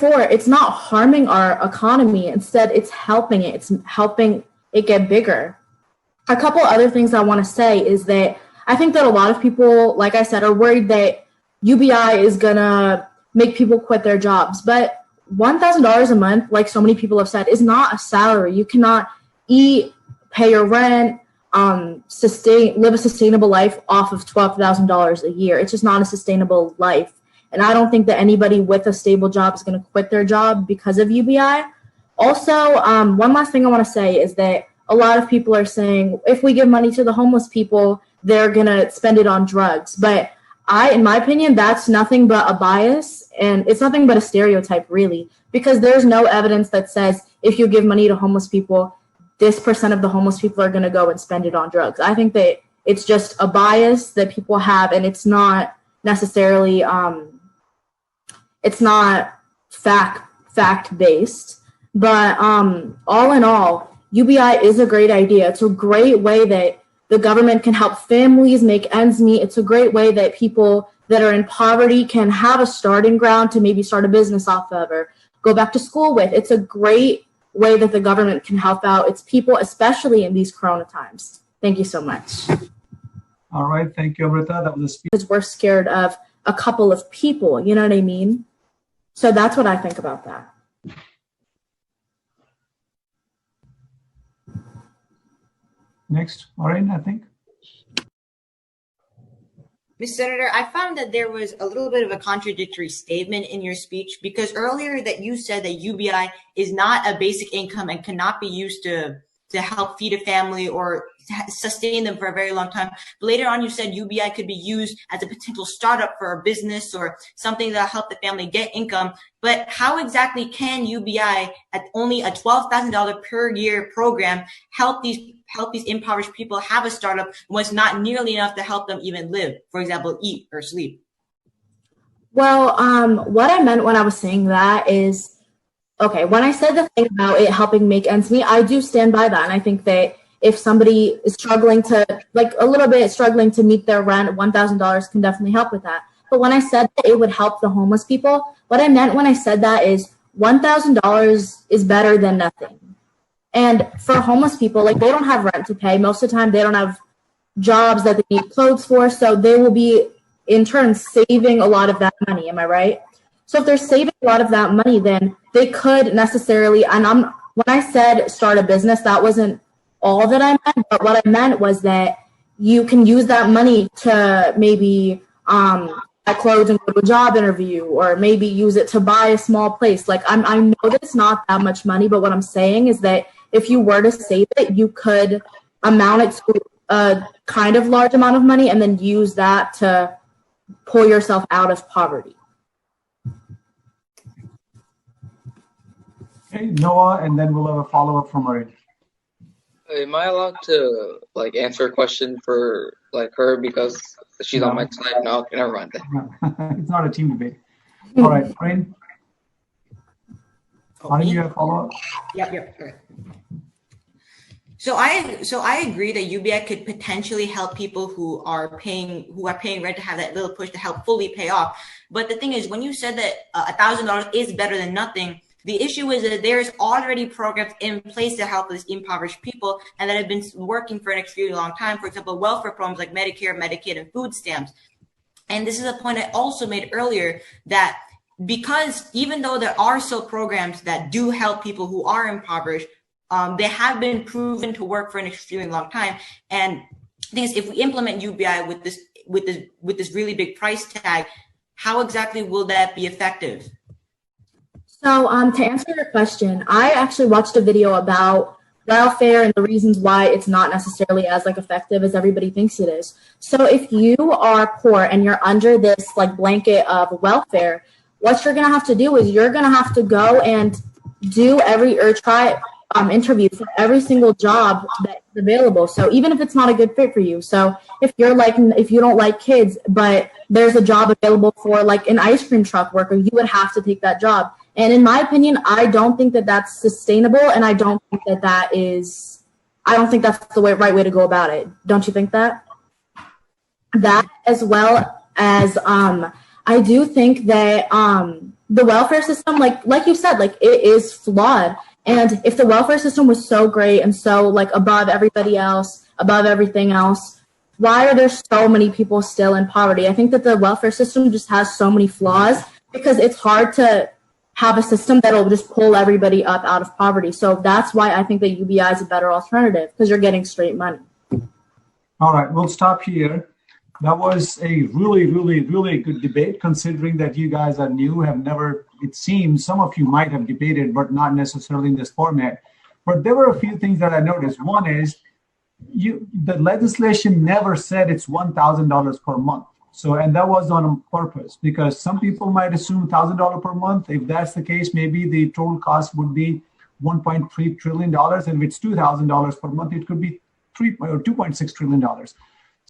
it's not harming our economy. Instead, it's helping it. It's helping it get bigger. A couple other things I want to say is that I think that a lot of people, like I said, are worried that UBI is going to make people quit their jobs. But $1,000 a month, like so many people have said, is not a salary. You cannot eat, pay your rent, live a sustainable life off of $12,000 a year. It's just not a sustainable life. And I don't think that anybody with a stable job is going to quit their job because of UBI. Also, one last thing I want to say is that a lot of people are saying, if we give money to the homeless people, they're going to spend it on drugs. But in my opinion, that's nothing but a bias, and it's nothing but a stereotype, really, because there's no evidence that says if you give money to homeless people, this percent of the homeless people are going to go and spend it on drugs. I think that it's just a bias that people have, and it's not necessarily, it's not fact-based. But all in all, UBI is a great idea. It's a great way that the government can help families make ends meet. It's a great way that people that are in poverty can have a starting ground to maybe start a business off of or go back to school with. It's a great way that the government can help out its people, especially in these Corona times. Thank you so much. All right. Thank you, Amritha. That was a speech. Because we're scared of a couple of people, you know what I mean? So that's what I think about that. Next, Maureen, I think. Ms. Senator, I found that there was a little bit of a contradictory statement in your speech, because earlier that you said that UBI is not a basic income and cannot be used to help feed a family or sustain them for a very long time. But later on, you said UBI could be used as a potential startup for a business or something that help the family get income. But how exactly can UBI, at only a $12,000 per year program, help these impoverished people have a startup when it's not nearly enough to help them even live, for example, eat or sleep? Well, what I meant when I was saying that is, okay, when I said the thing about it helping make ends meet, I do stand by that. And I think that if somebody is struggling to, like a little bit struggling to meet their rent, $1,000 can definitely help with that. But when I said that it would help the homeless people, what I meant when I said that is $1,000 is better than nothing. And for homeless people, like, they don't have rent to pay. Most of the time, they don't have jobs that they need clothes for. So they will be, in turn, saving a lot of that money. Am I right? So if they're saving a lot of that money, then they could necessarily, and when I said start a business, that wasn't all that I meant. But what I meant was that you can use that money to maybe buy clothes and go to a job interview, or maybe use it to buy a small place. Like, I know that it's not that much money, but what I'm saying is that if you were to save it, you could amount it to a kind of large amount of money and then use that to pull yourself out of poverty. Okay, Noah, and then we'll have a follow-up from Maureen. Am I allowed to answer a question for her because she's on my side? No, okay, never mind. It's not a team debate. All right, Maureen. Maureen, you have a follow-up? Yep. All right. So I agree that UBI could potentially help people who are paying rent to have that little push to help fully pay off. But the thing is, when you said that $1,000 is better than nothing, the issue is that there's already programs in place to help these impoverished people and that have been working for an extremely long time. For example, welfare programs like Medicare, Medicaid, and food stamps. And this is a point I also made earlier, that because even though there are still programs that do help people who are impoverished, they have been proven to work for an extremely long time. And the thing is, if we implement UBI with this really big price tag, how exactly will that be effective? So to answer your question, I actually watched a video about welfare and the reasons why it's not necessarily as effective as everybody thinks it is. So if you are poor and you're under this blanket of welfare, what you're going to have to do is you're going to have to go and do try interview for every single job that's available. So even if it's not a good fit for you. So if you don't like kids, but there's a job available for an ice cream truck worker, you would have to take that job. And in my opinion, I don't think that that's sustainable, and I don't think that that's the right way to go about it. Don't you think that? That, as well as I do think that the welfare system, like you said, like it is flawed. And if the welfare system was so great and so like above everybody else, above everything else, why are there so many people still in poverty? I think that the welfare system just has so many flaws because it's hard to have a system that'll just pull everybody up out of poverty. So that's why I think that UBI is a better alternative, because you're getting straight money. All right, we'll stop here. That was a really, really, really good debate, considering that you guys are new, have never, it seems, some of you might have debated, but not necessarily in this format. But there were a few things that I noticed. One is the legislation never said it's $1,000 per month. So, and that was on purpose, because some people might assume $1,000 per month. If that's the case, maybe the total cost would be $1.3 trillion. And if it's $2,000 per month, it could be $2.6 trillion.